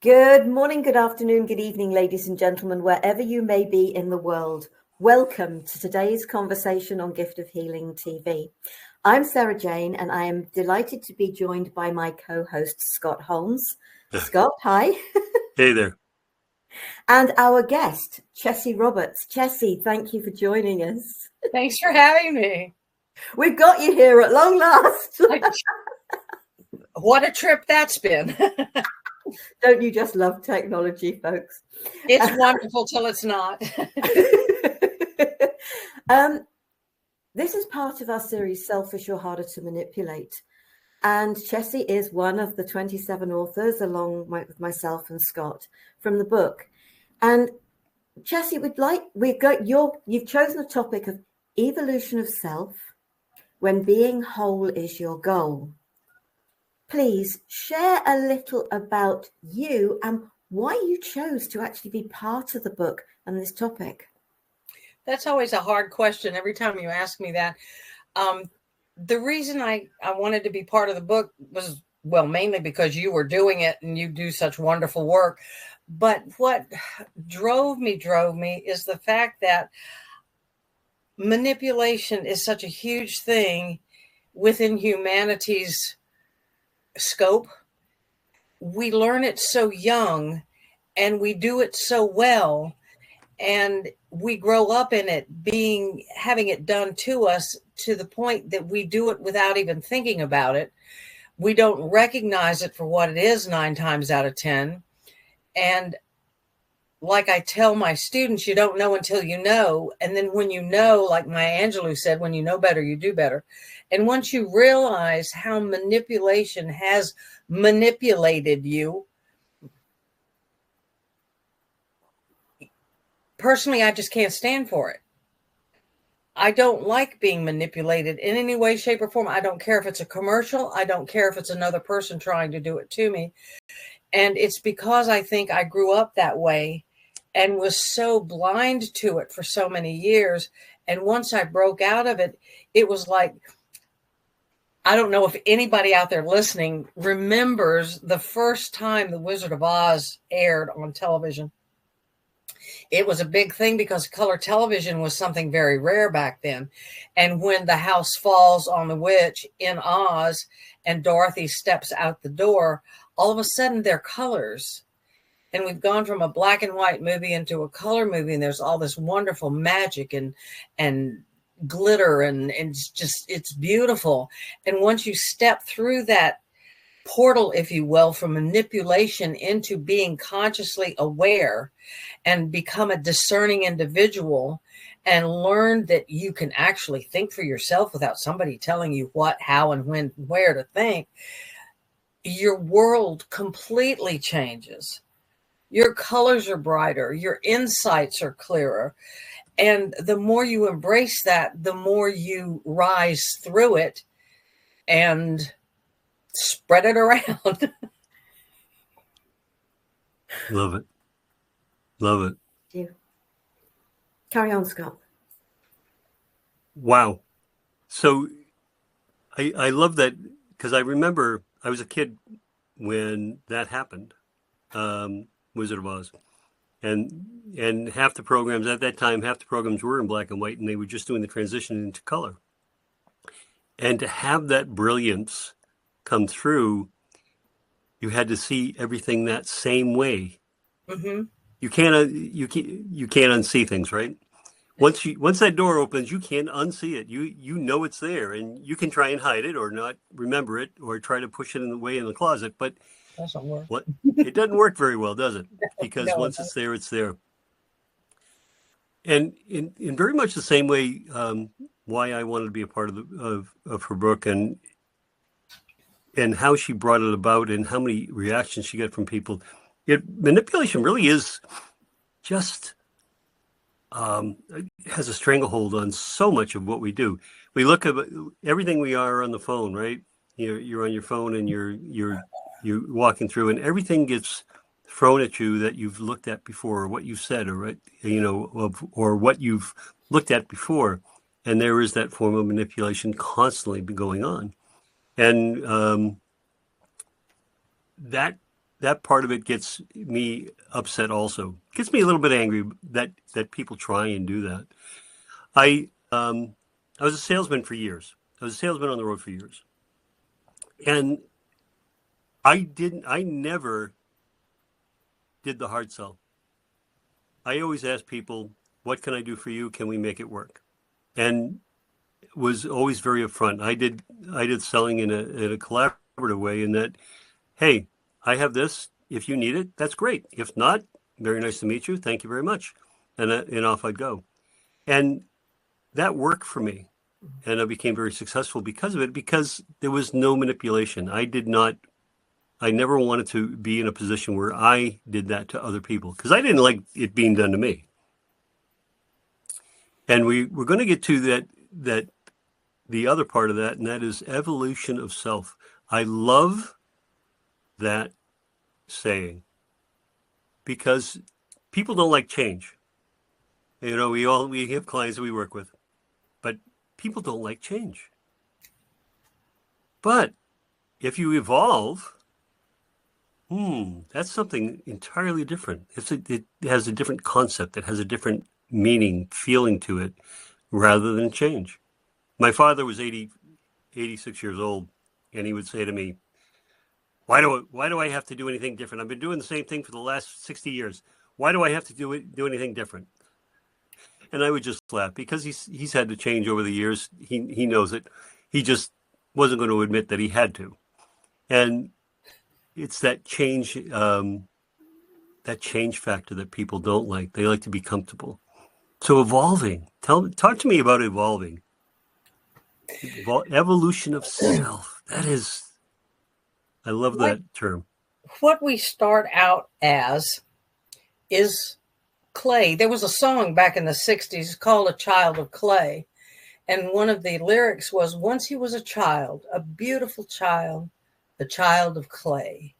Good morning, good afternoon, good evening, ladies and gentlemen, wherever you may be in the world. Welcome to today's conversation on Gift of Healing TV. I'm Sarah Jane, and I am delighted to be joined by my co-host, Scott Holmes. Scott, hi. Hey there. And our guest, Chessie Roberts. Chessie, thank you for joining us. Thanks for having me. We've got you here at long last. What a trip that's been. Don't you just love technology, folks? It's wonderful till it's not. This is part of our series, Selfish or Harder to Manipulate. And Chessie is one of the 27 authors, along with myself and Scott, from the book. And Chessie, you've chosen a topic of evolution of self when being whole is your goal. Please share a little about you and why you chose to actually be part of the book and this topic. That's always a hard question every time you ask me that. The reason I wanted to be part of the book was, well, mainly because you were doing it and you do such wonderful work. But what drove me is the fact that manipulation is such a huge thing within humanity's scope. We learn it so young and we do it so well, and we grow up in it, having it done to us to the point that we do it without even thinking about it. We don't recognize it for what it is 9 times out of 10. And like I tell my students, you don't know until you know. And then when you know, like Maya Angelou said, when you know better, you do better. And once you realize how manipulation has manipulated you, personally, I just can't stand for it. I don't like being manipulated in any way, shape, or form. I don't care if it's a commercial. I don't care if it's another person trying to do it to me. And it's because I think I grew up that way and was so blind to it for so many years. And once I broke out of it, it was like, I don't know if anybody out there listening remembers the first time The Wizard of Oz aired on television. It was a big thing because color television was something very rare back then. And when the house falls on the witch in Oz and Dorothy steps out the door, all of a sudden they're colors. And we've gone from a black and white movie into a color movie, and there's all this wonderful magic and glitter, and it's beautiful. And once you step through that portal, if you will, from manipulation into being consciously aware and become a discerning individual and learn that you can actually think for yourself without somebody telling you what, how, and when, where to think, your world completely changes. Your colors are brighter, your insights are clearer. And the more you embrace that, the more you rise through it and spread it around. Love it. Love it. Thank you. Carry on, Scott. Wow. So I love that, because I remember I was a kid when that happened, Wizard of Oz. And half the programs at that time, were in black and white, and they were just doing the transition into color. And to have that brilliance come through, you had to see everything that same way. Mm-hmm. You can't unsee things, right? Once that door opens, you can't unsee it. You know it's there, and you can try and hide it or not remember it or try to push it away in the closet, but doesn't work. It doesn't work very well, does it? Because no, once it's there, it's there. And in very much the same way, why I wanted to be a part of her book, and how she brought it about, and how many reactions she got from people. Manipulation really is just has a stranglehold on so much of what we do. We look at everything we are on the phone, right? You're on your phone and you're walking through, and everything gets thrown at you that you've looked at before, or what you've said, or or what you've looked at before, and there is that form of manipulation constantly going on, and that that part of it gets me upset also. Gets me a little bit angry that people try and do that. I was a salesman for years. I was a salesman on the road for years. And I never did the hard sell. I always asked people, what can I do for you? Can we make it work? And was always very upfront. I did selling in a collaborative way in that, hey, I have this. If you need it, that's great. If not, very nice to meet you. Thank you very much. And off I'd go. And that worked for me. And I became very successful because of it, because there was no manipulation. I never wanted to be in a position where I did that to other people, because I didn't like it being done to me. And we're going to get to that the other part of that, and that is evolution of self. I love that saying because people don't like change. You know, we have clients that we work with, but people don't like change. But if you evolve, that's something entirely different. It has a different concept. It has a different meaning, feeling to it, rather than change. My father was 86 years old, and he would say to me, why do I have to do anything different? I've been doing the same thing for the last 60 years. Why do I have to do anything different? And I would just laugh, because he's had to change over the years. He knows it. He just wasn't going to admit that he had to. And it's that change factor that people don't like. They like to be comfortable. So evolving. Talk to me about evolving. Evolution of self. I love that term. What we start out as is clay. There was a song back in the 60s called A Child of Clay. And one of the lyrics was, once he was a child, a beautiful child, a child of clay,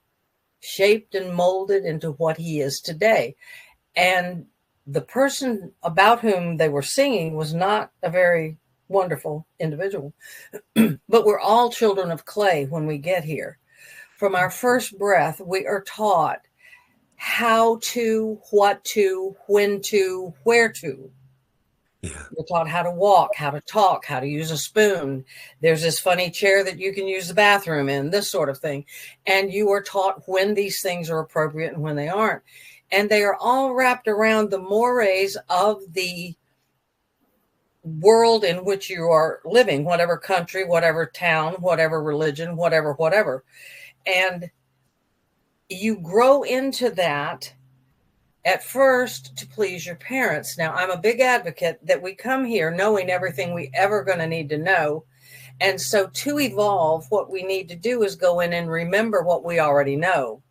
shaped and molded into what he is today. And the person about whom they were singing was not a very wonderful individual, but we're all children of clay when we get here. From our first breath, we are taught how to, what to, when to, where to. Yeah. We're taught how to walk, how to talk, how to use a spoon. There's this funny chair that you can use the bathroom in, this sort of thing. And you are taught when these things are appropriate and when they aren't. And they are all wrapped around the mores of the world in which you are living, whatever country, whatever town, whatever religion, whatever. And you grow into that at first to please your parents. Now, I'm a big advocate that we come here knowing everything we ever going to need to know. And so to evolve, what we need to do is go in and remember what we already know.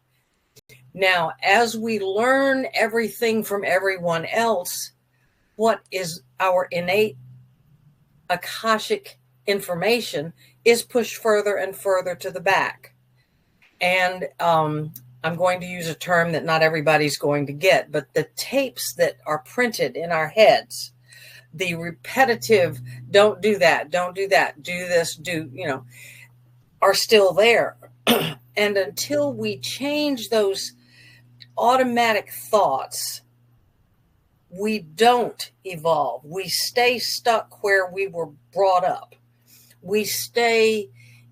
Now, as we learn everything from everyone else, what is our innate Akashic information is pushed further and further to the back. And I'm going to use a term that not everybody's going to get, but the tapes that are printed in our heads, the repetitive, don't do that, do this, are still there. And until we change those automatic thoughts, we don't evolve. We stay stuck where we were brought up. We stay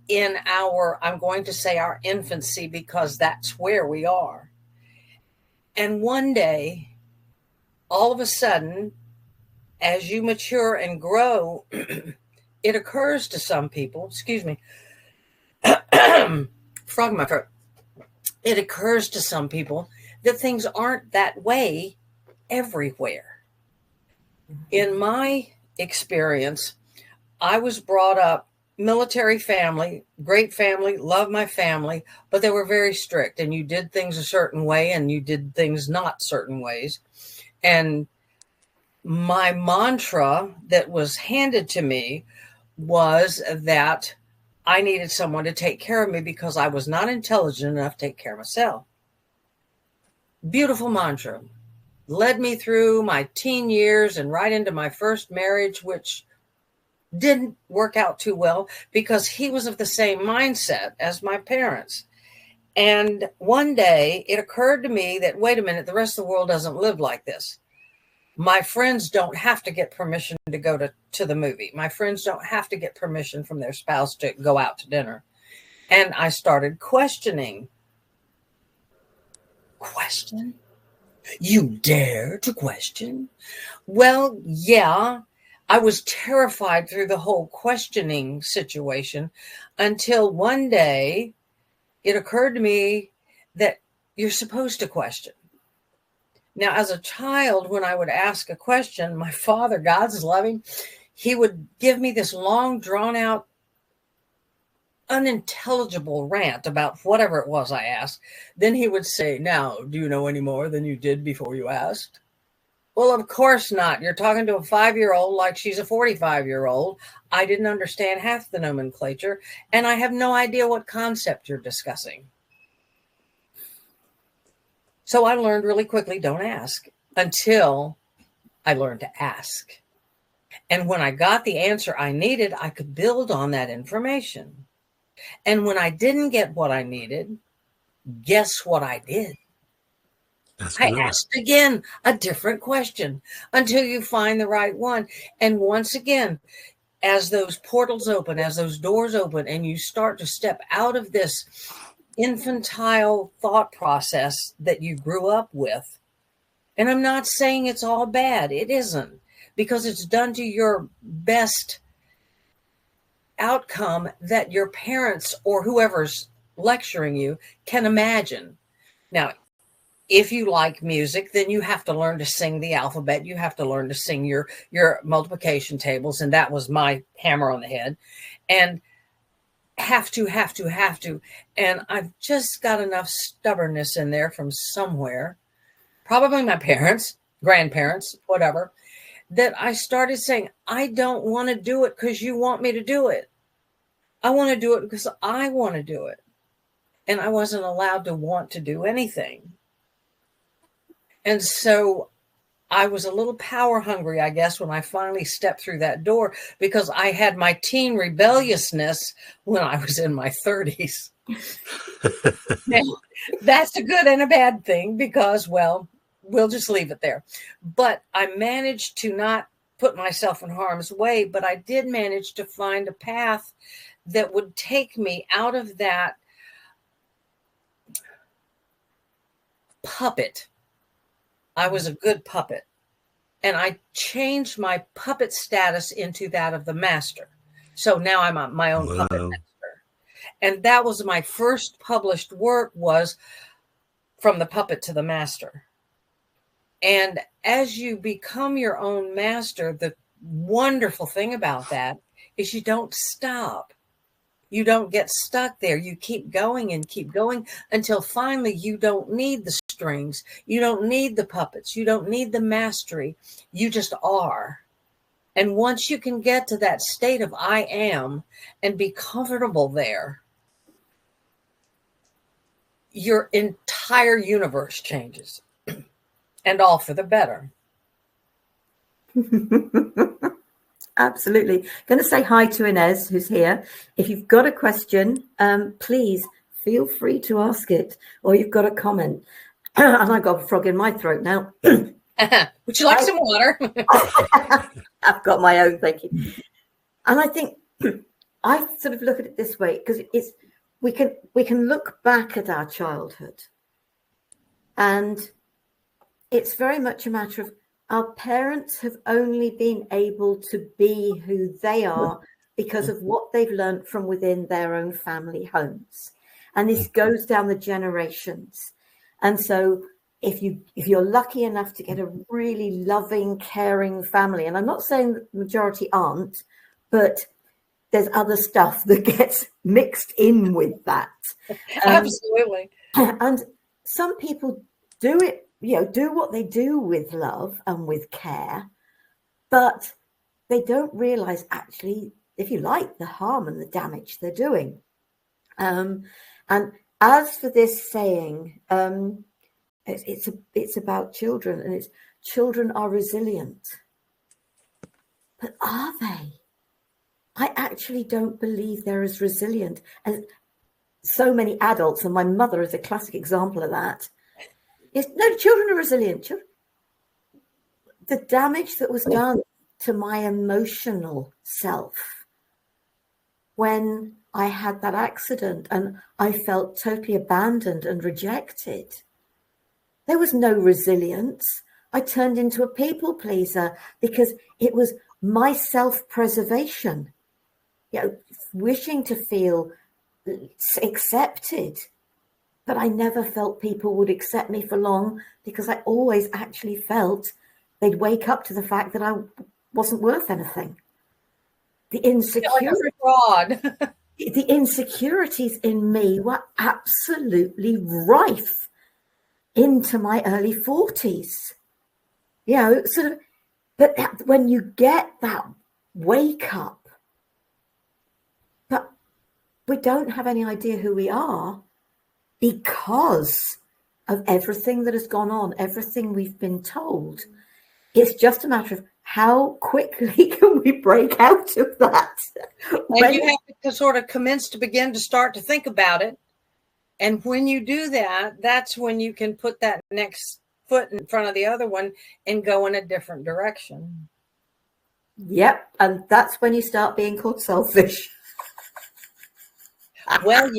in I'm going to say our infancy, because that's where we are. And one day, all of a sudden, as you mature and grow, it occurs to some people, excuse me, frog in my throat. It occurs to some people that things aren't that way everywhere. In my experience, I was brought up military family, great family, love my family, but they were very strict, and you did things a certain way and you did things not certain ways. And my mantra that was handed to me was that I needed someone to take care of me because I was not intelligent enough to take care of myself. Beautiful mantra. Led me through my teen years and right into my first marriage, which didn't work out too well because he was of the same mindset as my parents. And one day it occurred to me that, wait a minute, the rest of the world doesn't live like this. My friends don't have to get permission to go to the movie. My friends don't have to get permission from their spouse to go out to dinner. And I started questioning. Question? You dare to question? Well, yeah, I was terrified through the whole questioning situation until one day it occurred to me that you're supposed to question. Now, as a child, when I would ask a question, my father, God's loving, he would give me this long, drawn out, unintelligible rant about whatever it was I asked. Then he would say, now, do you know any more than you did before you asked? Well, of course not. You're talking to a 5-year-old like she's a 45-year-old. I didn't understand half the nomenclature, and I have no idea what concept you're discussing. So I learned really quickly, don't ask, until I learned to ask. And when I got the answer I needed, I could build on that information. And when I didn't get what I needed, guess what I did? I asked again a different question until you find the right one. And once again, as those portals open, as those doors open, and you start to step out of this infantile thought process that you grew up with. And I'm not saying it's all bad. It isn't, because it's done to your best outcome that your parents or whoever's lecturing you can imagine. Now, if you like music, then you have to learn to sing the alphabet. You have to learn to sing your multiplication tables. And that was my hammer on the head. And have to. And I've just got enough stubbornness in there from somewhere, probably my parents, grandparents, whatever, that I started saying, I don't want to do it because you want me to do it. I want to do it because I want to do it. And I wasn't allowed to want to do anything. And so I was a little power hungry, I guess, when I finally stepped through that door, because I had my teen rebelliousness when I was in my 30s. Now, that's a good and a bad thing because, well, we'll just leave it there. But I managed to not put myself in harm's way, but I did manage to find a path that would take me out of that puppet. I was a good puppet. And I changed my puppet status into that of the master. So now I'm my own puppet master. And that was my first published work, was From the Puppet to the Master. And as you become your own master, the wonderful thing about that is you don't stop. You don't get stuck there. You keep going and keep going until finally you don't need the strings. You don't need the puppets. You don't need the mastery. You just are. And once you can get to that state of I am and be comfortable there, your entire universe changes, and all for the better. Absolutely. Going to say hi to Inez, who's here. If you've got a question, please feel free to ask it, or you've got a comment. And I got a frog in my throat now. Would you like some water? I've got my own, thank you. And I think I sort of look at it this way, because we can look back at our childhood, and it's very much a matter of our parents have only been able to be who they are because of what they've learned from within their own family homes. And this goes down the generations. And so if you're lucky enough to get a really loving, caring family, and I'm not saying that the majority aren't, but there's other stuff that gets mixed in with that. Absolutely. And some people do it, do what they do with love and with care, but they don't realize actually, if you like, the harm and the damage they're doing. And as for this saying, it's about children, and it's children are resilient. But are they? I actually don't believe they're as resilient so many adults, and my mother is a classic example of that, is no, children are resilient. The damage that was done to my emotional self when I had that accident and I felt totally abandoned and rejected. There was no resilience. I turned into a people pleaser because it was my self-preservation, wishing to feel accepted. But I never felt people would accept me for long because I always actually felt they'd wake up to the fact that I wasn't worth anything. The the insecurities in me were absolutely rife into my early 40s. But when you get that wake up, but we don't have any idea who we are because of everything that has gone on, everything we've been told. It's just a matter of how quickly can we break out of that? And you have to sort of begin to start to think about it. And when you do that, that's when you can put that next foot in front of the other one and go in a different direction. Yep. And that's when you start being called selfish. Well,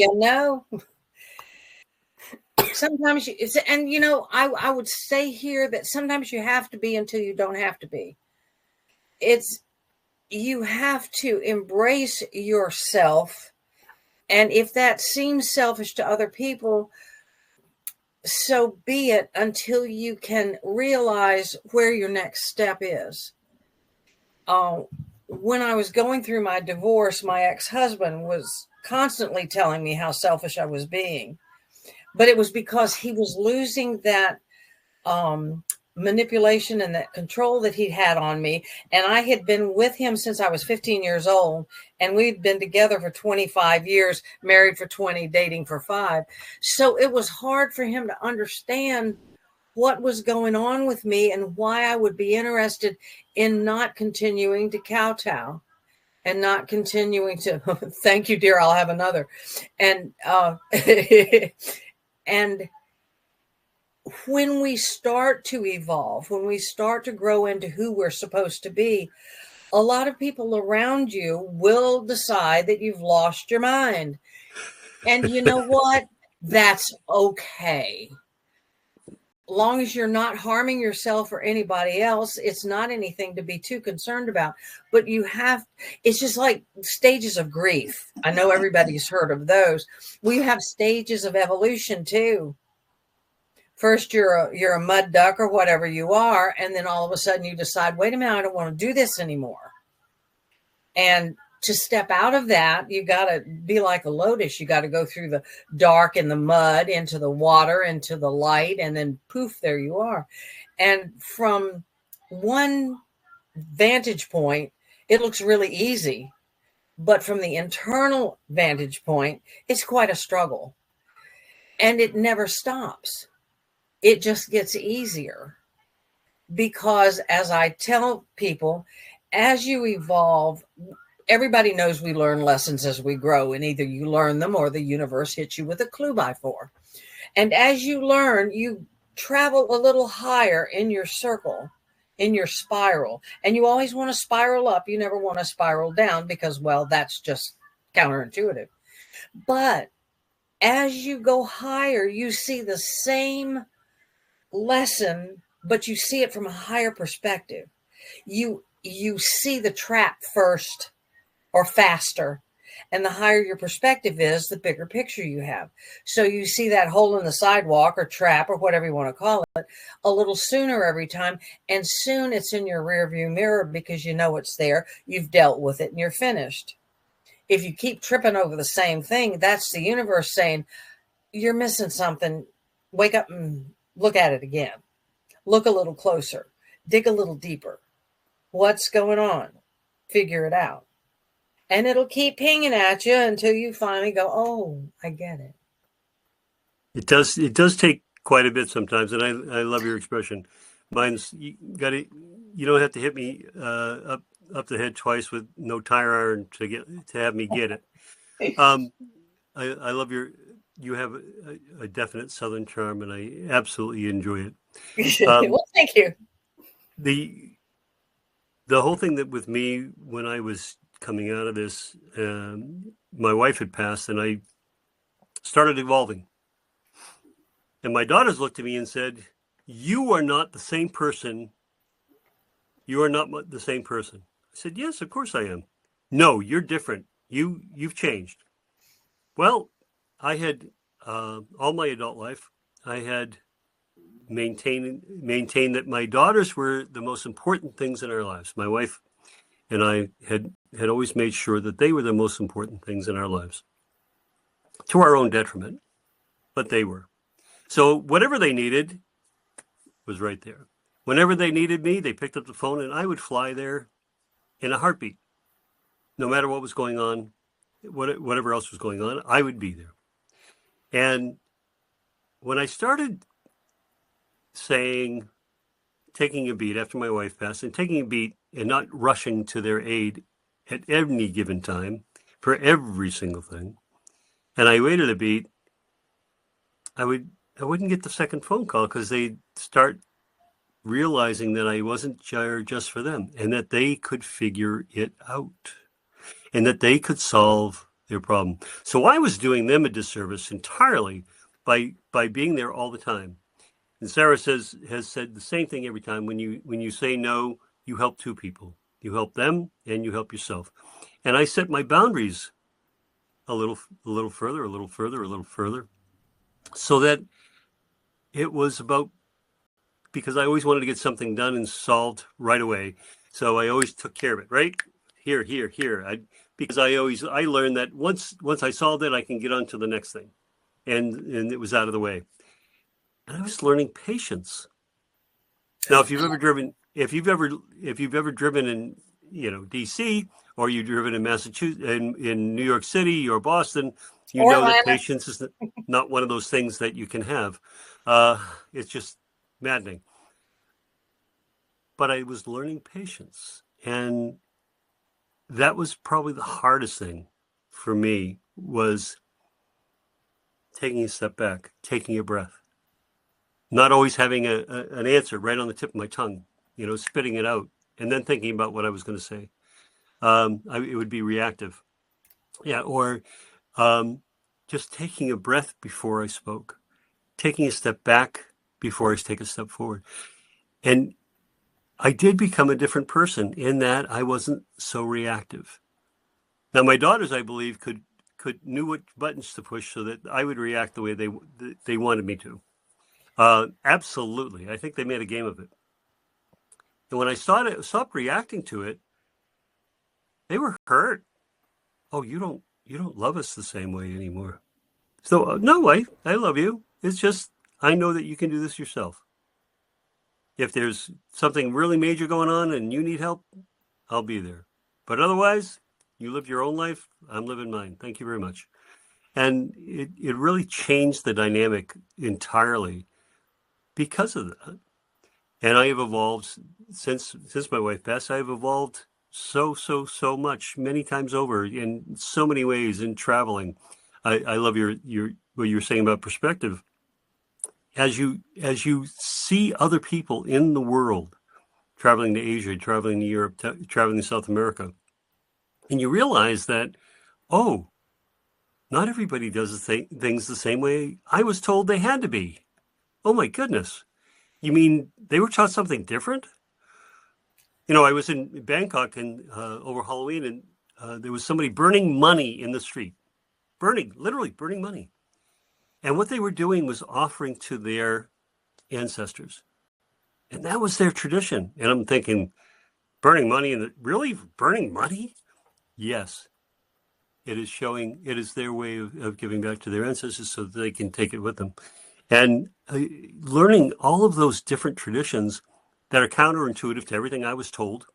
sometimes I would say here that sometimes you have to be until you don't have to be. You have to embrace yourself. And if that seems selfish to other people, so be it, until you can realize where your next step is. When I was going through my divorce, my ex-husband was constantly telling me how selfish I was being. But it was because he was losing that manipulation and that control that he'd had on me. And I had been with him since I was 15 years old. And we'd been together for 25 years, married for 20, dating for 5. So it was hard for him to understand what was going on with me and why I would be interested in not continuing to kowtow and not continuing to, thank you, dear, I'll have another. And, and when we start to evolve, when we start to grow into who we're supposed to be, a lot of people around you will decide that you've lost your mind. And you know what? That's okay. Long as you're not harming yourself or anybody else, it's not anything to be too concerned about. But it's just like stages of grief. I know everybody's heard of those. We have stages of evolution too. First, you're a mud duck or whatever you are. And then all of a sudden you decide, wait a minute, I don't want to do this anymore. And to step out of that, you got to be like a lotus. You got to go through the dark and the mud into the water, into the light, and then poof, there you are. And from one vantage point, it looks really easy. But from the internal vantage point, it's quite a struggle. And it never stops. It just gets easier. Because as I tell people, as you evolve, everybody knows we learn lessons as we grow, and either you learn them or the universe hits you with a clue by 4. And as you learn, you travel a little higher in your circle, in your spiral. And you always want to spiral up. You never want to spiral down because, well, that's just counterintuitive. But as you go higher, you see the same lesson, but you see it from a higher perspective. You see the trap first or faster. And the higher your perspective is, the bigger picture you have. So you see that hole in the sidewalk or trap or whatever you want to call it a little sooner every time. And soon it's in your rearview mirror because you know it's there. You've dealt with it and you're finished. If you keep tripping over the same thing, that's the universe saying, you're missing something. Wake up and look at it again. Look a little closer. Dig a little deeper. What's going on? Figure it out. And it'll keep pinging at you until you finally go, oh, I get it. It does take quite a bit sometimes, and I love your expression. Mine's you don't have to hit me up the head twice with no tire iron to have me get it. I love your you have a definite Southern charm, and I absolutely enjoy it. Well, thank you. The whole thing that with me when I was coming out of this, my wife had passed, and I started evolving. And my daughters looked at me and said, "You are not the same person. You are not the same person." I said, "Yes, of course I am." "No, you're different. You've changed." Well, I had all my adult life, I had maintained that my daughters were the most important things in our lives. My wife and I had always made sure that they were the most important things in our lives, to our own detriment, but they were. So whatever they needed was right there. Whenever they needed me, they picked up the phone, and I would fly there in a heartbeat. No matter what was going on, whatever else was going on, I would be there. And when I started taking a beat after my wife passed, and taking a beat and not rushing to their aid at any given time for every single thing, and I waited a beat, I wouldn't get the second phone call because they'd start realizing that I wasn't there just for them, and that they could figure it out, and that they could solve their problem. So I was doing them a disservice entirely by being there all the time. And Sara has said the same thing every time. When you say no, you help two people. You help them and you help yourself. And I set my boundaries a little further, so that it was about, because I always wanted to get something done and solved right away. So I always took care of it, right? Here. Because I learned that once I solved it, I can get on to the next thing. And it was out of the way. And I was learning patience. Now, if you've ever driven in, DC, or you've driven in Massachusetts, in New York City or Boston, you know that patience is not one of those things that you can have. It's just maddening. But I was learning patience, and that was probably the hardest thing for me, was taking a step back, taking a breath. Not always having an answer right on the tip of my tongue, spitting it out, and then thinking about what I was going to say. It would be reactive. Yeah, or just taking a breath before I spoke, taking a step back before I take a step forward. And I did become a different person in that I wasn't so reactive. Now, my daughters, I believe, knew what buttons to push so that I would react the way they wanted me to. Absolutely. I think they made a game of it. And when I stopped reacting to it, they were hurt. "Oh, you don't love us the same way anymore." So, no, I love you. It's just, I know that you can do this yourself. If there's something really major going on and you need help, I'll be there. But otherwise, you live your own life. I'm living mine. Thank you very much. And it really changed the dynamic entirely because of that. And I have evolved since my wife passed. I have evolved so much, many times over, in so many ways, in traveling. I love your what you were saying about perspective. As you see other people in the world, traveling to Asia, traveling to Europe, traveling to South America, and you realize that, oh, not everybody does things the same way I was told they had to be. Oh my goodness. You mean they were taught something different? I was in Bangkok over Halloween, and there was somebody burning money in the street. Literally burning money. And what they were doing was offering to their ancestors. And that was their tradition. And I'm thinking, burning money, really burning money? Yes. It is their way of giving back to their ancestors so that they can take it with them. And learning all of those different traditions that are counterintuitive to everything I was told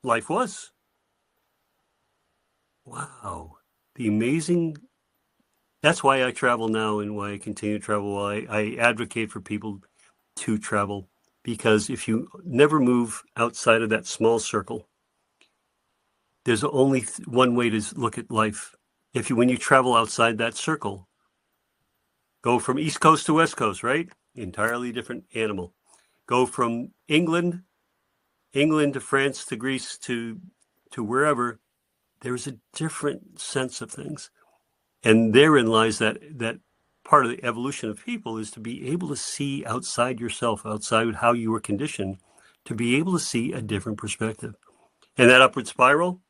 life was. Wow. That's why I travel now, and why I continue to travel. Why I advocate for people to travel, because if you never move outside of that small circle, there's only one way to look at life. When you travel outside that circle, Go from East Coast to West Coast, right? Entirely different animal. Go from England to France to Greece to wherever. There's a different sense of things. And therein lies that part of the evolution of people, is to be able to see outside yourself, outside how you were conditioned, to be able to see a different perspective. And that upward spiral,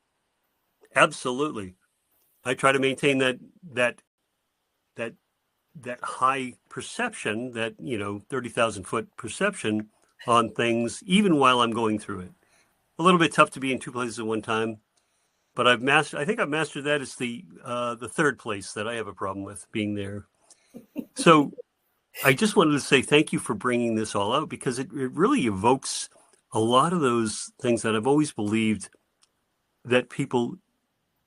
absolutely. I try to maintain that high perception, that 30,000 foot perception on things, even while I'm going through it. A little bit tough to be in two places at one time, but I think I've mastered that. It's the third place that I have a problem with, being there. So I just wanted to say thank you for bringing this all out, because it really evokes a lot of those things that I've always believed that people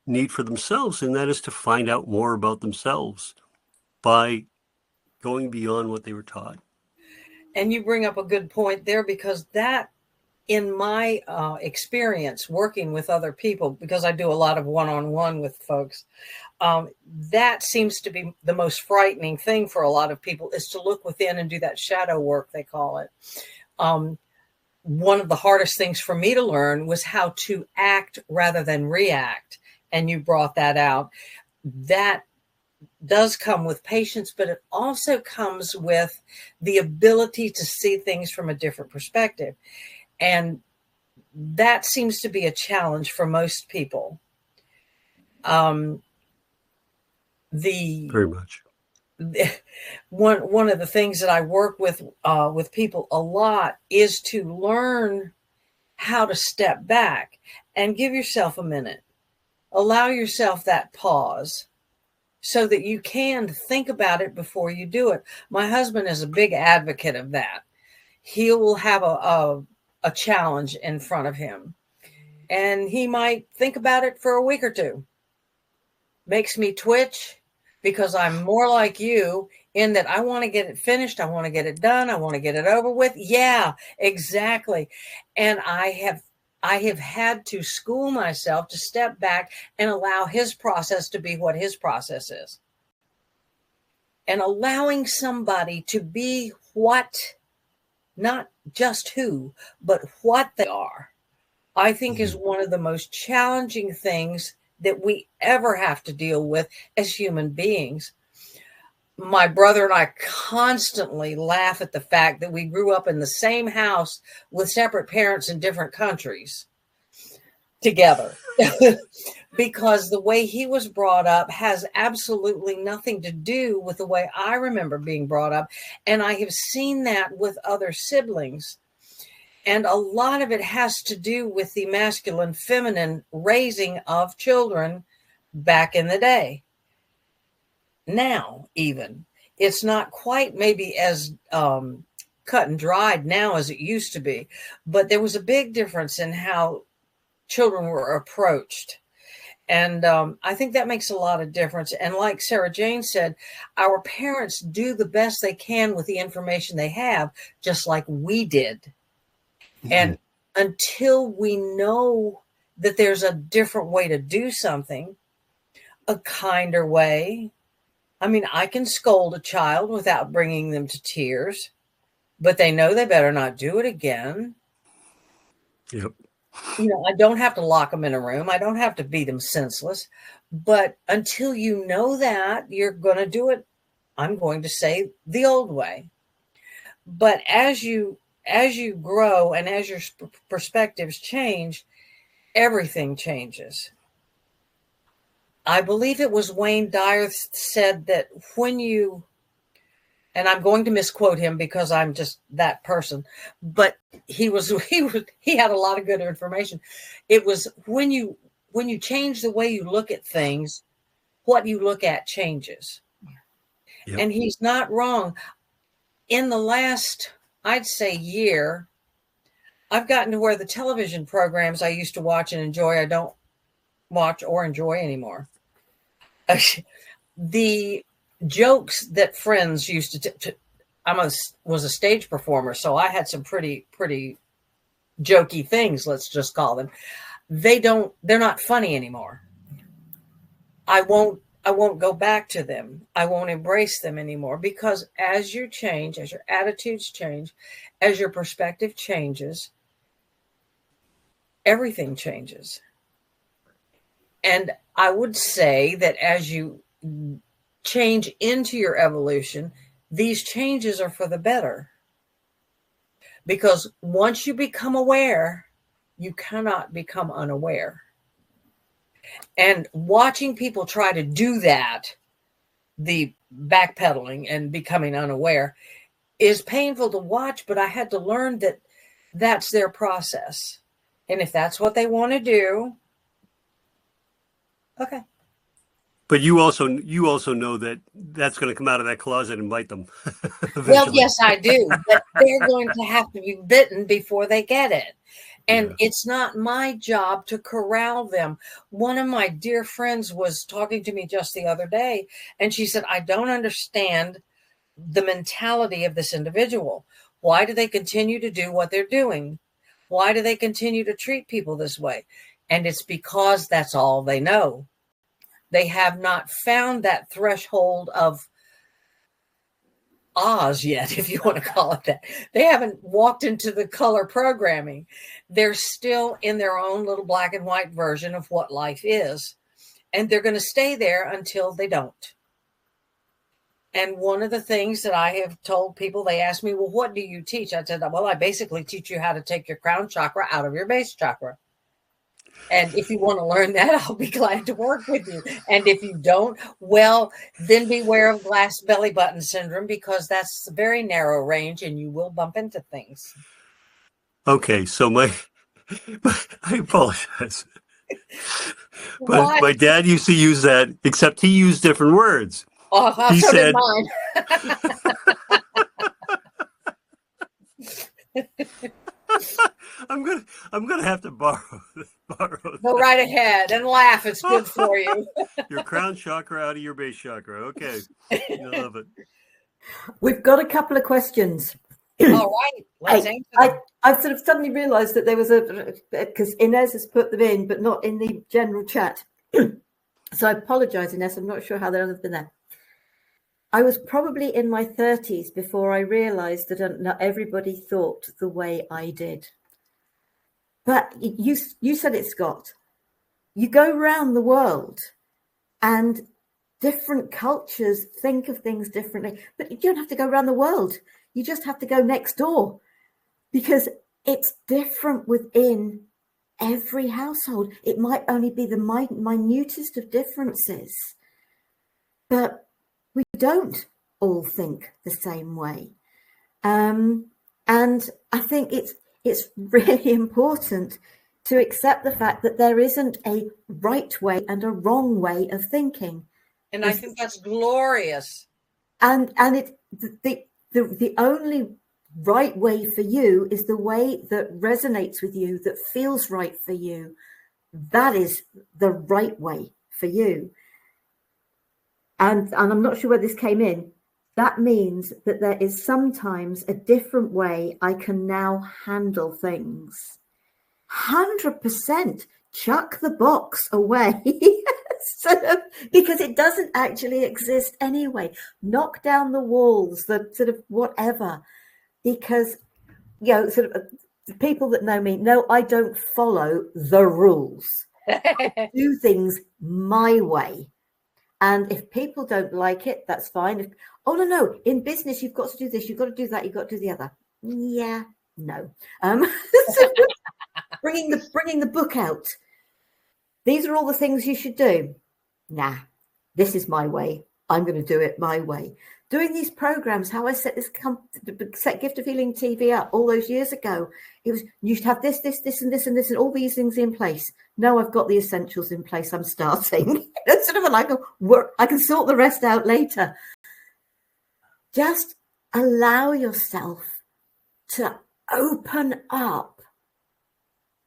need for themselves, and that is to find out more about themselves by going beyond what they were taught. And you bring up a good point there, because that, in my experience working with other people, because I do a lot of one-on-one with folks, that seems to be the most frightening thing for a lot of people, is to look within and do that shadow work, they call it. One of the hardest things for me to learn was how to act rather than react. And you brought that out. That does come with patience, but it also comes with the ability to see things from a different perspective. And that seems to be a challenge for most people. Very much. One of the things that I work with people a lot is to learn how to step back and give yourself a minute. Allow yourself that pause so that you can think about it before you do it. My husband is a big advocate of that. He will have a challenge in front of him, and he might think about it for a week or two. Makes me twitch, because I'm more like you in that I want to get it finished. I want to get it done. I want to get it over with. Yeah, exactly. And I have had to school myself to step back and allow his process to be what his process is. And allowing somebody to be what, not just who, but what they are, I think is one of the most challenging things that we ever have to deal with as human beings. My brother and I constantly laugh at the fact that we grew up in the same house with separate parents in different countries together, because the way he was brought up has absolutely nothing to do with the way I remember being brought up. And I have seen that with other siblings. And a lot of it has to do with the masculine, feminine raising of children back in the day. Now, even, it's not quite maybe as cut and dried now as it used to be, but there was a big difference in how children were approached. And I think that makes a lot of difference. And like Sarah Jane said, our parents do the best they can with the information they have, just like we did. And until we know that there's a different way to do something, a kinder way. I mean, I can scold a child without bringing them to tears, but they know they better not do it again. Yep. I don't have to lock them in a room. I don't have to beat them senseless. But until you know that, you're going to do it, I'm going to say, the old way. But as you grow and as your perspectives change, everything changes. I believe it was Wayne Dyer said that when you, and I'm going to misquote him because I'm just that person, but he had a lot of good information. It was when you change the way you look at things, what you look at changes. Yep. And he's not wrong. In the last, I'd say, year, I've gotten to where the television programs I used to watch and enjoy, I don't watch or enjoy anymore. The jokes that friends used to was a stage performer, so I had some pretty jokey things, let's just call them. They're not funny anymore. I I won't go back to them. I won't embrace them anymore, because as you change, as your attitudes change, as your perspective changes, everything changes. And I would say that as you change into your evolution, these changes are for the better. Because once you become aware, you cannot become unaware. And watching people try to do that, the backpedaling and becoming unaware, is painful to watch, but I had to learn that that's their process. And if that's what they want to do, okay. But you also know that that's going to come out of that closet and bite them. Well, yes, I do. But they're going to have to be bitten before they get it. And it's not my job to corral them. One of my dear friends was talking to me just the other day, and she said, I don't understand the mentality of this individual. Why do they continue to do what they're doing? Why do they continue to treat people this way? And it's because that's all they know. They have not found that threshold of Oz yet, if you want to call it that. They haven't walked into the color programming. They're still in their own little black and white version of what life is. And they're going to stay there until they don't. And one of the things that I have told people, they ask me, well, what do you teach? I said, well, I basically teach you how to take your crown chakra out of your base chakra. And if you want to learn that, I'll be glad to work with you. And if you don't, well, then beware of glass belly button syndrome, because that's a very narrow range and you will bump into things. Okay, so I apologize. But my dad used to use that, except he used different words. Oh, he so said, I'm gonna have to borrow. Go right ahead and laugh. It's good for you. Your crown chakra out of your base chakra. Okay, I love it. We've got a couple of questions. All right, let's answer them. I've sort of suddenly realised that there was because Inez has put them in, but not in the general chat. So I apologise, Inez. I'm not sure how they'll have been there. I was probably in my 30s before I realised that not everybody thought the way I did. But you said it, Scott. You go around the world and different cultures think of things differently. But you don't have to go around the world. You just have to go next door, because it's different within every household. It might only be the minutest of differences, but we don't all think the same way. And I think it's really important to accept the fact that there isn't a right way and a wrong way of thinking. And I think that's glorious. And the only right way for you is the way that resonates with you, that feels right for you. That is the right way for you. And I'm not sure where this came in. That means that there is sometimes a different way I can now handle things. 100%. Chuck the box away. Because it doesn't actually exist anyway. Knock down the walls, the sort of whatever. Because, sort of people that know me know I don't follow the rules. I do things my way. And if people don't like it, that's fine. No, in business, you've got to do this, you've got to do that, you've got to do the other. Yeah, no. So bringing the book out. These are all the things you should do. Nah, this is my way. I'm going to do it my way. Doing these programs, how I set Gift of Healing TV up all those years ago, it was, you should have this, and this, and this, and all these things in place. No, I've got the essentials in place. I'm starting. It's sort of like I can sort the rest out later. Just allow yourself to open up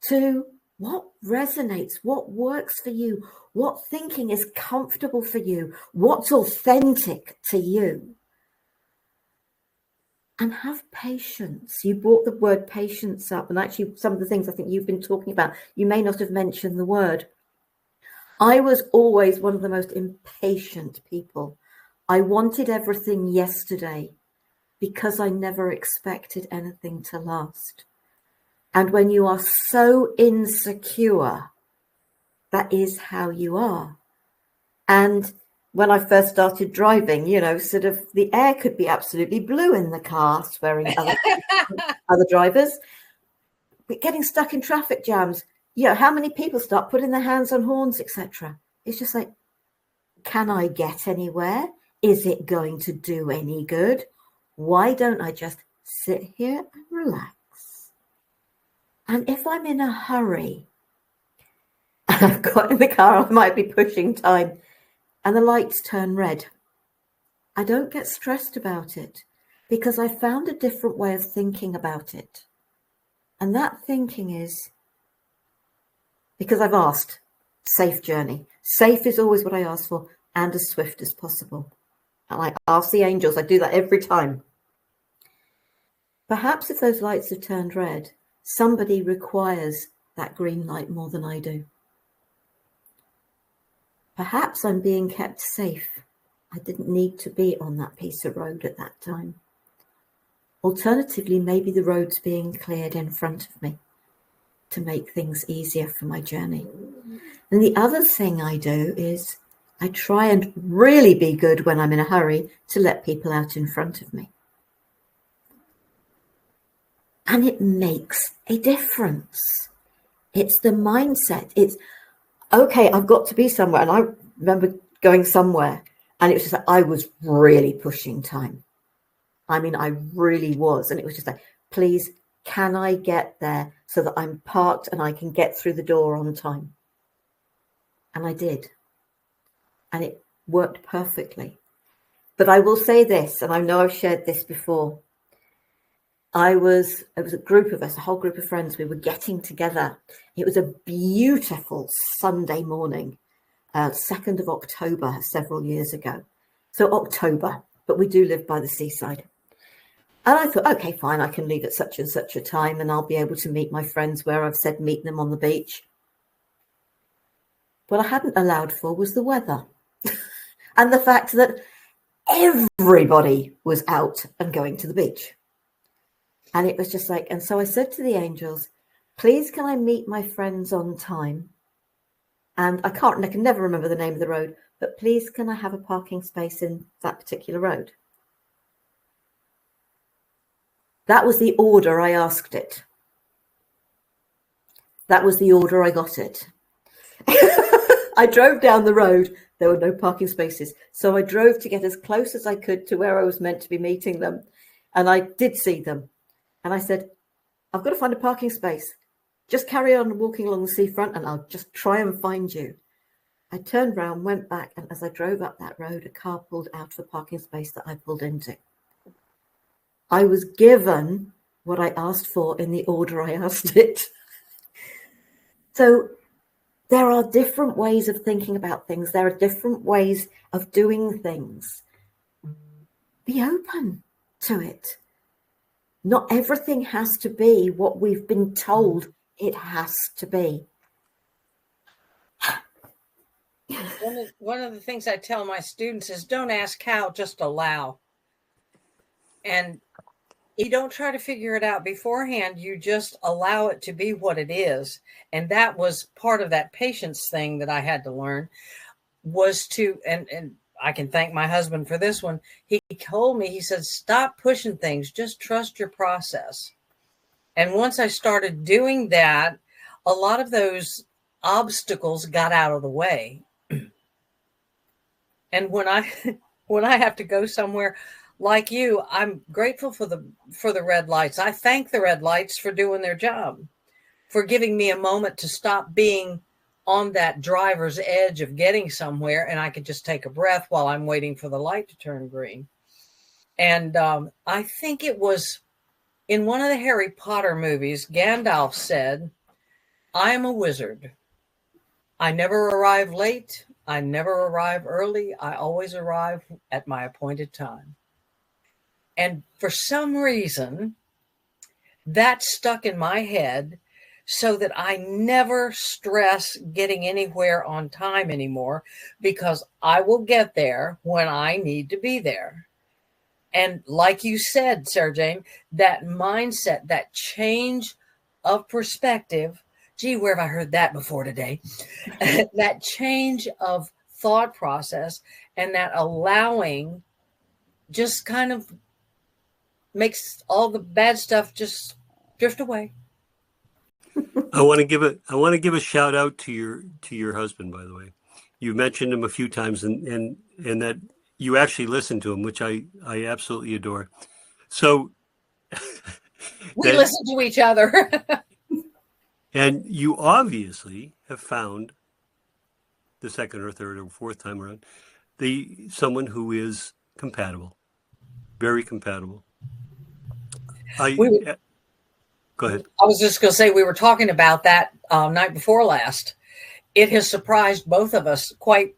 to what resonates, what works for you, what thinking is comfortable for you, what's authentic to you. And have patience. You brought the word patience up, and actually some of the things I think you've been talking about, you may not have mentioned the word. I was always one of the most impatient people. I wanted everything yesterday because I never expected anything to last. And when you are so insecure, that is how you are. And when I first started driving, sort of the air could be absolutely blue in the car, swearing at other drivers. But getting stuck in traffic jams, how many people start putting their hands on horns, etc. It's just like, can I get anywhere? Is it going to do any good? Why don't I just sit here and relax? And if I'm in a hurry, and I've got in the car, I might be pushing time, and the lights turn red, I don't get stressed about it because I found a different way of thinking about it. And that thinking is, because I've asked, safe journey. Safe is always what I ask for, and as swift as possible. And I ask the angels, I do that every time. Perhaps if those lights have turned red, somebody requires that green light more than I do. Perhaps I'm being kept safe. I didn't need to be on that piece of road at that time. Alternatively, maybe the road's being cleared in front of me to make things easier for my journey. And the other thing I do is I try and really be good when I'm in a hurry to let people out in front of me. And it makes a difference. It's the mindset. It's, okay, I've got to be somewhere. And I remember going somewhere and it was just like, I was really pushing time. I mean, I really was. And it was just like, please, can I get there so that I'm parked and I can get through the door on time? And I did. And it worked perfectly. But I will say this, and I know I've shared this before. It was a group of us, a whole group of friends. We were getting together. It was a beautiful Sunday morning, 2nd of October, several years ago. So October, but we do live by the seaside. And I thought, okay, fine, I can leave at such and such a time and I'll be able to meet my friends where I've said meet them on the beach. What I hadn't allowed for was the weather and the fact that everybody was out and going to the beach. And it was just like, and so I said to the angels, please, can I meet my friends on time? And I can never remember the name of the road, but please, can I have a parking space in that particular road? That was the order I asked it. That was the order I got it. I drove down the road. There were no parking spaces. So I drove to get as close as I could to where I was meant to be meeting them. And I did see them. And I said, I've got to find a parking space. Just carry on walking along the seafront and I'll just try and find you. I turned round, went back, and as I drove up that road, a car pulled out of a parking space that I pulled into. I was given what I asked for in the order I asked it. So there are different ways of thinking about things. There are different ways of doing things. Be open to it. Not everything has to be what we've been told it has to be. One of the things I tell my students is don't ask how, just allow. And you don't try to figure it out beforehand. You just allow it to be what it is. And that was part of that patience thing that I had to learn was to, and I can thank my husband for this one. He told me, he said, stop pushing things. Just trust your process. And once I started doing that, a lot of those obstacles got out of the way. And when I have to go somewhere like you, I'm grateful for the red lights. I thank the red lights for doing their job, for giving me a moment to stop being on that driver's edge of getting somewhere, and I could just take a breath while I'm waiting for the light to turn green. And I think it was in one of the Harry Potter movies, Gandalf said, I am a wizard. I never arrive late. I never arrive early. I always arrive at my appointed time. And for some reason, that stuck in my head. so that I never stress getting anywhere on time anymore, because I will get there when I need to be there. And like you said, Sarah Jane, that mindset, that change of perspective, gee, where have I heard that before today? That change of thought process and that allowing just kind of makes all the bad stuff just drift away. I want to give a shout out to your husband, by the way. You mentioned him a few times, and that you actually listen to him, which I absolutely adore. So we listen to each other. And you obviously have found the second or third or fourth time around someone who is compatible, very compatible. Go ahead. I was just going to say, we were talking about that night before last. It has surprised both of us quite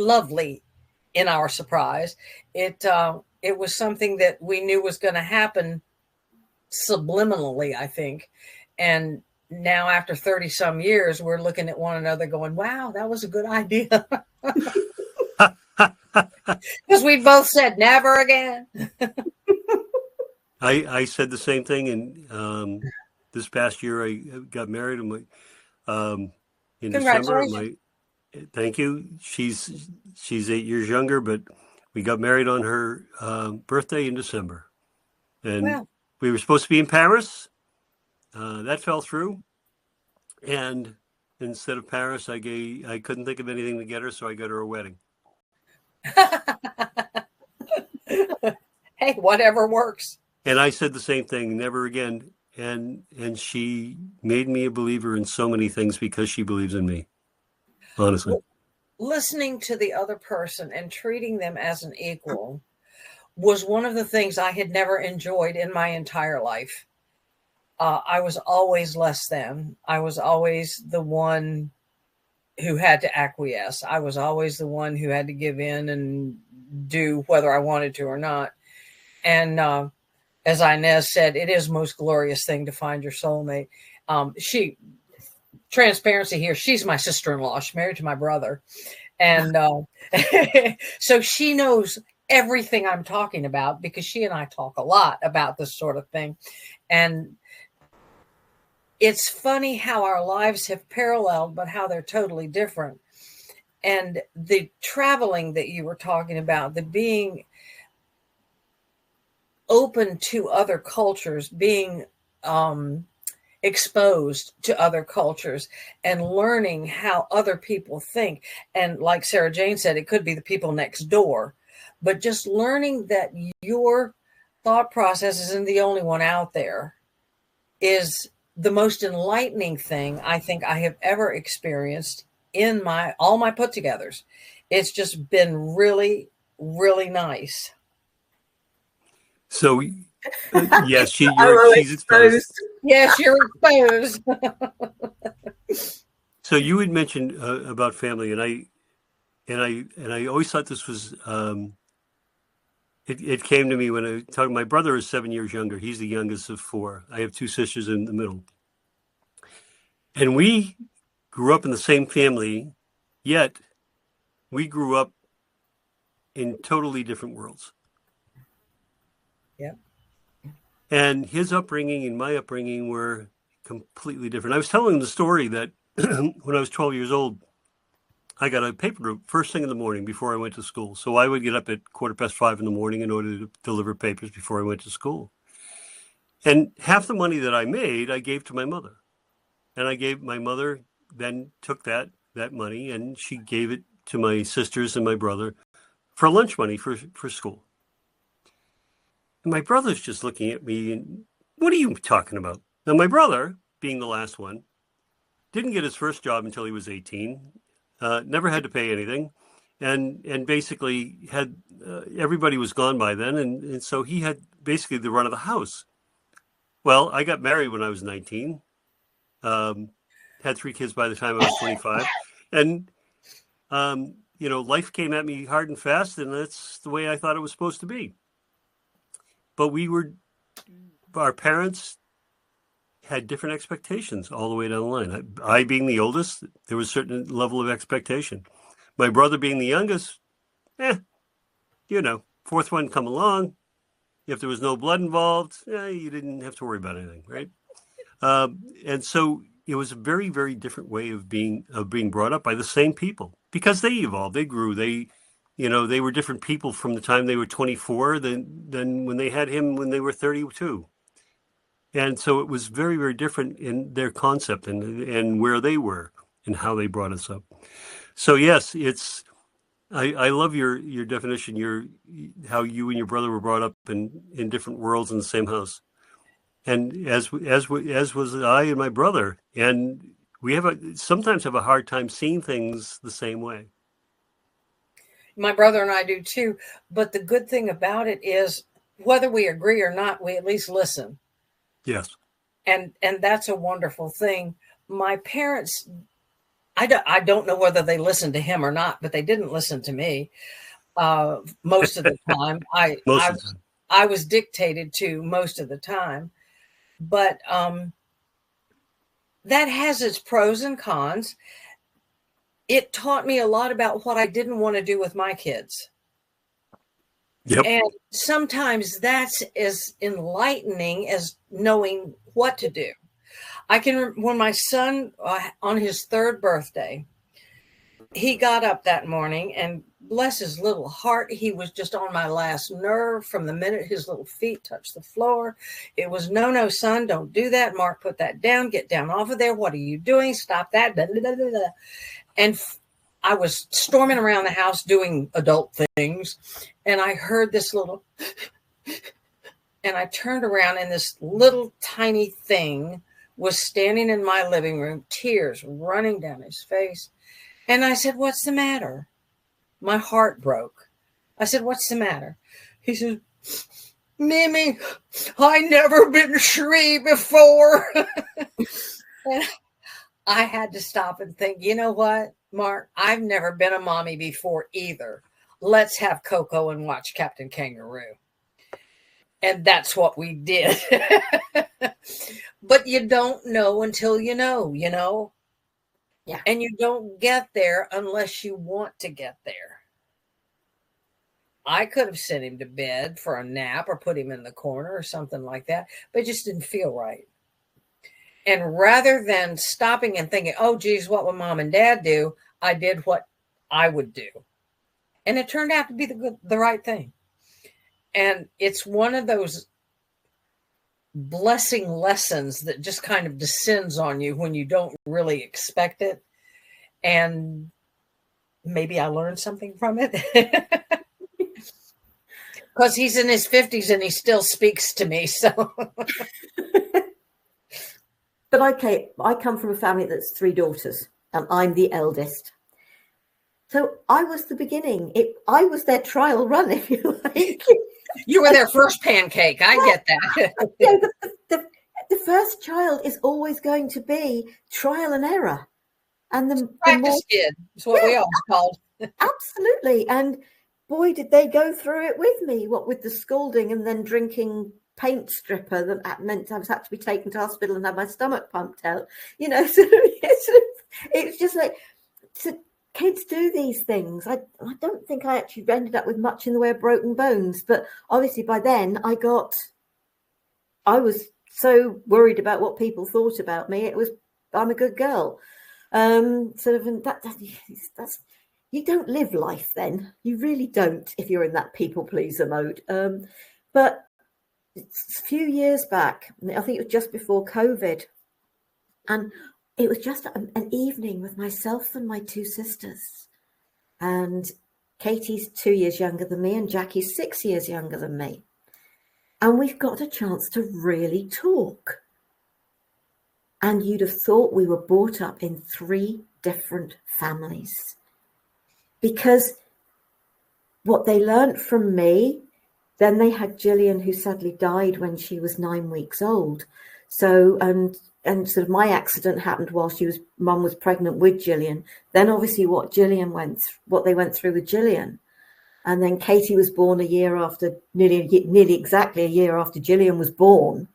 lovely in our surprise. It was something that we knew was going to happen subliminally, I think. And now after 30 some years, we're looking at one another going, wow, that was a good idea. Because we both said never again. I said the same thing, and this past year I got married in December. Thank you. She's 8 years younger, but we got married on her birthday in December, and we were supposed to be in Paris. That fell through, and instead of Paris, I couldn't think of anything to get her, so I got her a wedding. Hey, whatever works. And I said the same thing, never again. And she made me a believer in so many things because she believes in me, honestly. Listening to the other person and treating them as an equal was one of the things I had never enjoyed in my entire life. I was always less than. I was always the one who had to acquiesce. I was always the one who had to give in and do whether I wanted to or not. And as Inez said, it is the most glorious thing to find your soulmate. Transparency here, she's my sister-in-law. She's married to my brother. And so she knows everything I'm talking about, because she and I talk a lot about this sort of thing. And it's funny how our lives have paralleled, but how they're totally different. And the traveling that you were talking about, the being open to other cultures, being exposed to other cultures and learning how other people think. And like Sarah Jane said, it could be the people next door, but just learning that your thought process isn't the only one out there is the most enlightening thing I think I have ever experienced in all my put-togethers. It's just been really, really nice. So, yes, she's exposed. Yes, you're exposed. So you had mentioned about family, and I always thought this was. It came to me when I talked. My brother is 7 years younger. He's the youngest of four. I have two sisters in the middle, and we grew up in the same family, yet we grew up in totally different worlds. Yeah. And his upbringing and my upbringing were completely different. I was telling him the story that when I was 12 years old, I got a paper route first thing in the morning before I went to school. So I would get up at 5:15 in the morning in order to deliver papers before I went to school. And half the money that I made, I gave to my mother. And I gave my mother, then took that money, and she gave it to my sisters and my brother for lunch money for school. And my brother's just looking at me and, what are you talking about? Now, my brother, being the last one, didn't get his first job until he was 18, never had to pay anything, and basically had, everybody was gone by then, and so he had basically the run of the house. Well, I got married when I was 19, had 3 kids by the time I was 25, and, life came at me hard and fast, and that's the way I thought it was supposed to be. But our parents had different expectations all the way down the line. I being the oldest, there was a certain level of expectation. My brother being the youngest, fourth one come along. If there was no blood involved, you didn't have to worry about anything, right? And so it was a very, very different way of being brought up by the same people, because they evolved, they grew, they were different people from the time they were 24 than when they had him when they were 32. And so it was very, very different in their concept and where they were and how they brought us up. So yes, I love your definition, how you and your brother were brought up in different worlds in the same house. And as was I and my brother, and we sometimes have a hard time seeing things the same way. My brother and I do too. But the good thing about it is, whether we agree or not, we at least listen. Yes. And that's a wonderful thing. My parents, I don't know whether they listened to him or not, but they didn't listen to me most of the time. I was dictated to most of the time. But that has its pros and cons. It taught me a lot about what I didn't want to do with my kids. Yep. And sometimes that's as enlightening as knowing what to do. When my son, on his third birthday, he got up that morning, and bless his little heart, he was just on my last nerve from the minute his little feet touched the floor. It was, no, son, don't do that. Mark, put that down. Get down off of there. What are you doing? Stop that. Blah, blah, blah, blah. And I was storming around the house doing adult things, and I heard this little, and I turned around, and this little tiny thing was standing in my living room, tears running down his face. And I said, "What's the matter?" My heart broke. I said, "What's the matter?" He said, "Mimi, I never been Shree before." And I had to stop and think, you know what, Mark, I've never been a mommy before either. Let's have Coco and watch Captain Kangaroo. And that's what we did. But you don't know until you know. Yeah. And you don't get there unless you want to get there. I could have sent him to bed for a nap or put him in the corner or something like that, but it just didn't feel right. And rather than stopping and thinking, oh, geez, what would mom and dad do? I did what I would do. And it turned out to be the right thing. And it's one of those blessing lessons that just kind of descends on you when you don't really expect it. And maybe I learned something from it. Because he's in his 50s and he still speaks to me. So, but okay, I come from a family that's 3 daughters, and I'm the eldest. So I was the beginning. I was their trial run, if you like. You were their first pancake. I get that. Yeah, the first child is always going to be trial and error. And the practice kid is what we always called. Absolutely. And boy, did they go through it with me, what with the scolding and then drinking paint stripper that meant I was had to be taken to hospital and have my stomach pumped out. So it's just like, so kids do these things. I don't think I actually ended up with much in the way of broken bones, but obviously by then I was so worried about what people thought about me. I'm a good girl. And that's you don't live life then. You really don't if you're in that people pleaser mode. But a few years back, I think it was just before COVID, and it was just an evening with myself and my 2 sisters. And Katie's 2 years younger than me, and Jackie's 6 years younger than me. And we've got a chance to really talk. And you'd have thought we were brought up in 3 different families. Because what they learn't from me, then they had Gillian, who sadly died when she was 9 weeks old. So, and sort of my accident happened while mum was pregnant with Gillian. Then obviously what they went through with Gillian. And then Katie was born a year after, nearly exactly a year after Gillian was born.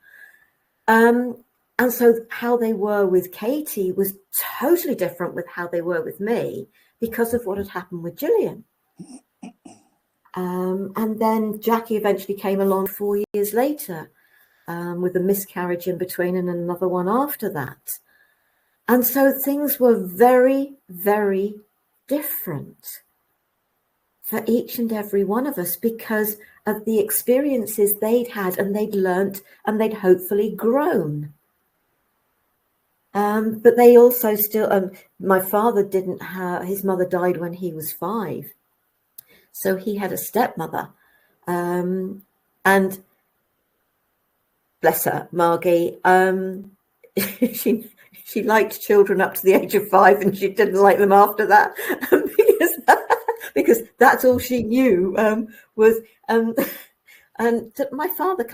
And so how they were with Katie was totally different with how they were with me because of what had happened with Gillian. And then Jackie eventually came along 4 years later with a miscarriage in between and another one after that. And so things were very, very different for each and every one of us because of the experiences they'd had and they'd learnt and they'd hopefully grown. But they also still, my father didn't have, his mother died when he was 5. So he had a stepmother. And bless her, Margie, she liked children up to the age of 5 and she didn't like them after that because that's all she knew was and my father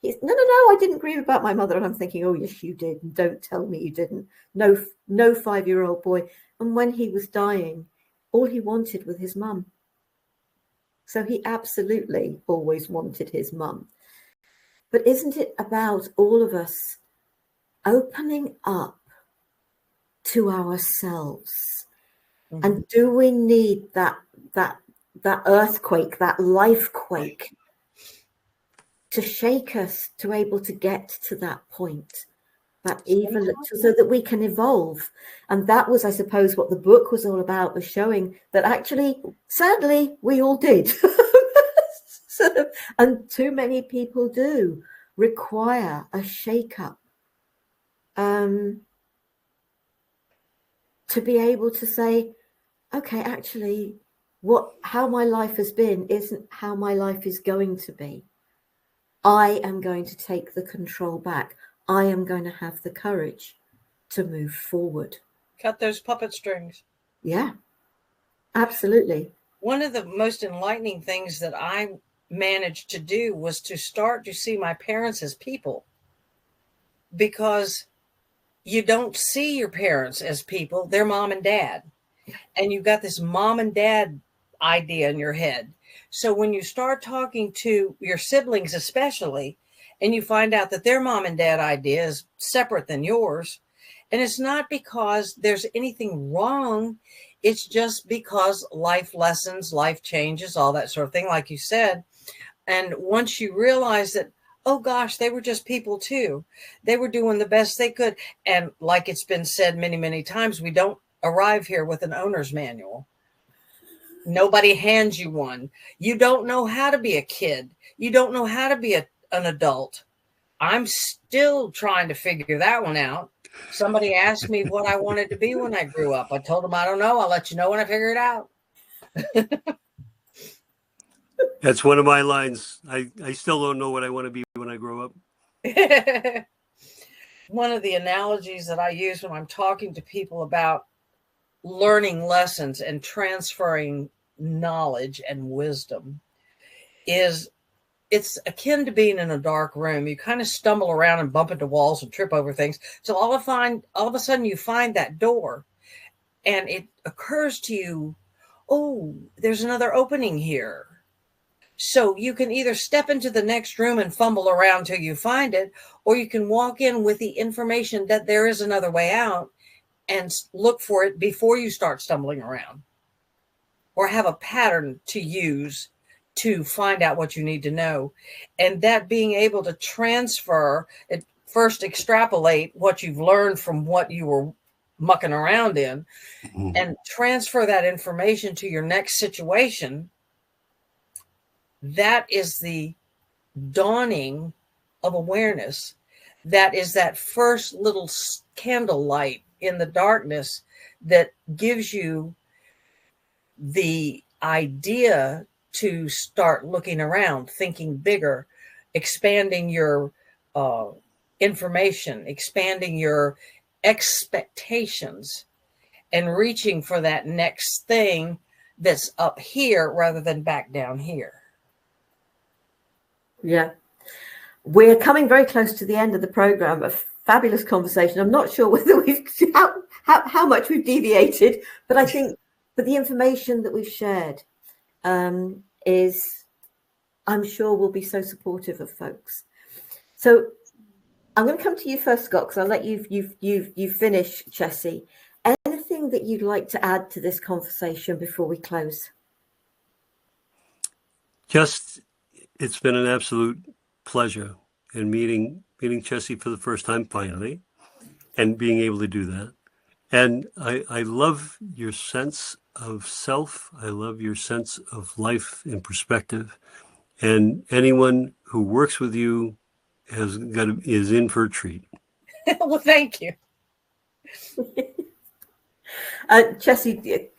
he's no, I didn't grieve about my mother. And I'm thinking, oh yes you did, and don't tell me you didn't. No 5-year-old boy. And when he was dying, all he wanted was his mum. So he absolutely always wanted his mum. But isn't it about all of us opening up to ourselves? Mm-hmm. And do we need that earthquake, that life quake to shake us to able to get to that point, that even so that we can evolve? And that was, I suppose, what the book was all about, was showing that actually, sadly, we all did. And too many people do require a shake-up to be able to say, okay, actually, how my life has been isn't how my life is going to be. I am going to take the control back. I am going to have the courage to move forward. Cut those puppet strings. Yeah, absolutely. One of the most enlightening things that I managed to do was to start to see my parents as people, because you don't see your parents as people. They're mom and dad. And you've got this mom and dad idea in your head. So when you start talking to your siblings, especially, and you find out that their mom and dad idea is separate than yours, and it's not because there's anything wrong, it's just because life lessons, life changes, all that sort of thing, like you said. And once you realize that, oh gosh, they were just people too. They were doing the best they could. And like it's been said many, many times, we don't arrive here with an owner's manual. Nobody hands you one. You don't know how to be a kid. You don't know how to be an adult. I'm still trying to figure that one out. Somebody asked me what I wanted to be when I grew up. I told them, I don't know. I'll let you know when I figure it out. That's one of my lines. I still don't know what I want to be when I grow up. One of the analogies that I use when I'm talking to people about learning lessons and transferring knowledge and wisdom is it's akin to being in a dark room. You kind of stumble around and bump into walls and trip over things. So all of a sudden you find that door and it occurs to you, oh, there's another opening here. So you can either step into the next room and fumble around till you find it, or you can walk in with the information that there is another way out and look for it before you start stumbling around, or have a pattern to use to find out what you need to know. And that being able to transfer it, first extrapolate what you've learned from what you were mucking around in, and transfer that information to your next situation. That is the dawning of awareness. That is that first little candlelight in the darkness that gives you the idea to start looking around, thinking bigger, expanding your information, expanding your expectations, and reaching for that next thing that's up here rather than back down here. Yeah. We're coming very close to the end of the program. A fabulous conversation. I'm not sure whether we've how much we've deviated, but I think that the information that we've shared is, I'm sure, will be so supportive of folks. So I'm going to come to you first, Scott, because I'll let you finish, Chessie. Anything that you'd like to add to this conversation before we close? Just, it's been an absolute pleasure in meeting Chessie for the first time finally, and being able to do that. And I love your sense of self. I love your sense of life and perspective. And anyone who works with you is in for a treat. Well, thank you. Chessie,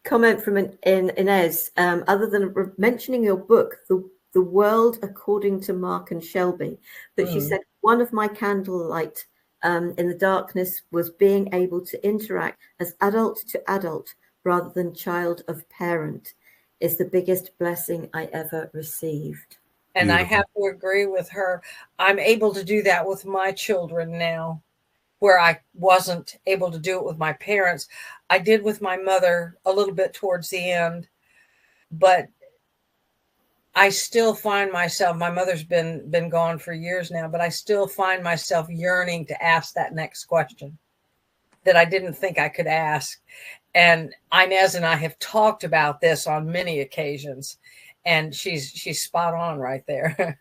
comment from Inez. Other than mentioning your book, The World According to Mark and Shelby, but she said one of my candlelight in the darkness was being able to interact as adult to adult rather than child of parent is the biggest blessing I ever received. And beautiful. I have to agree with her. I'm able to do that with my children now, where I wasn't able to do it with my parents. I did with my mother a little bit towards the end, but I still find myself, my mother's been gone for years now, but I still find myself yearning to ask that next question that I didn't think I could ask. And Inez and I have talked about this on many occasions, and she's spot on right there.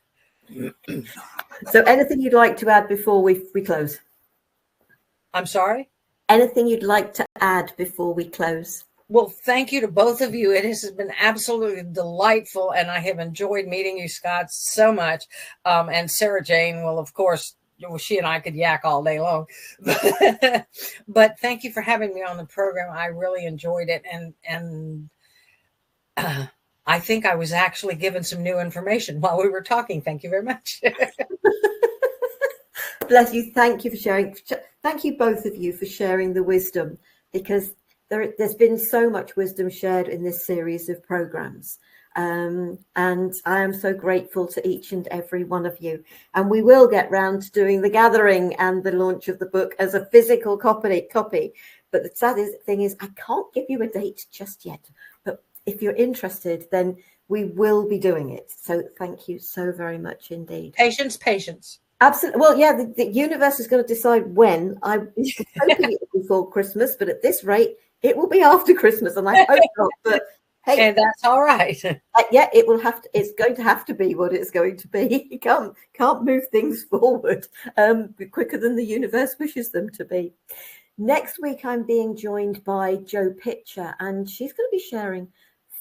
So anything you'd like to add before we close? I'm sorry? Anything you'd like to add before we close? Well, thank you to both of you. It has been absolutely delightful, and I have enjoyed meeting you, Scott, so much. And Sarah Jane, well, of course, she and I could yak all day long. But thank you for having me on the program. I really enjoyed it, and I think I was actually given some new information while we were talking. Thank you very much. Bless you. Thank you for sharing. Thank you, both of you, for sharing the wisdom, because there's been so much wisdom shared in this series of programs. And I am so grateful to each and every one of you. And we will get round to doing the gathering and the launch of the book as a physical copy. But the sad thing is, I can't give you a date just yet. But if you're interested, then we will be doing it. So thank you so very much indeed. Patience. Absolutely. Well, yeah, the universe is going to decide when. I'm hoping it will be before Christmas, but at this rate, it will be after Christmas, and I hope not. But hey, and that's all right. Yeah, it will have to. It's going to have to be what it's going to be. You can't move things forward quicker than the universe wishes them to be. Next week, I'm being joined by Jo Pitcher, and she's going to be sharing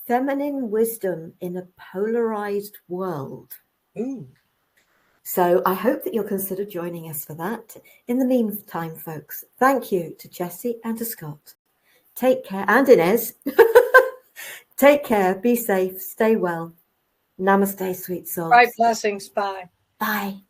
feminine wisdom in a polarized world. Ooh. So I hope that you'll consider joining us for that. In the meantime, folks, thank you to Chessie and to Scott. Take care. And Inez. Take care. Be safe. Stay well. Namaste, sweet souls. Right blessings. Bye. Bye.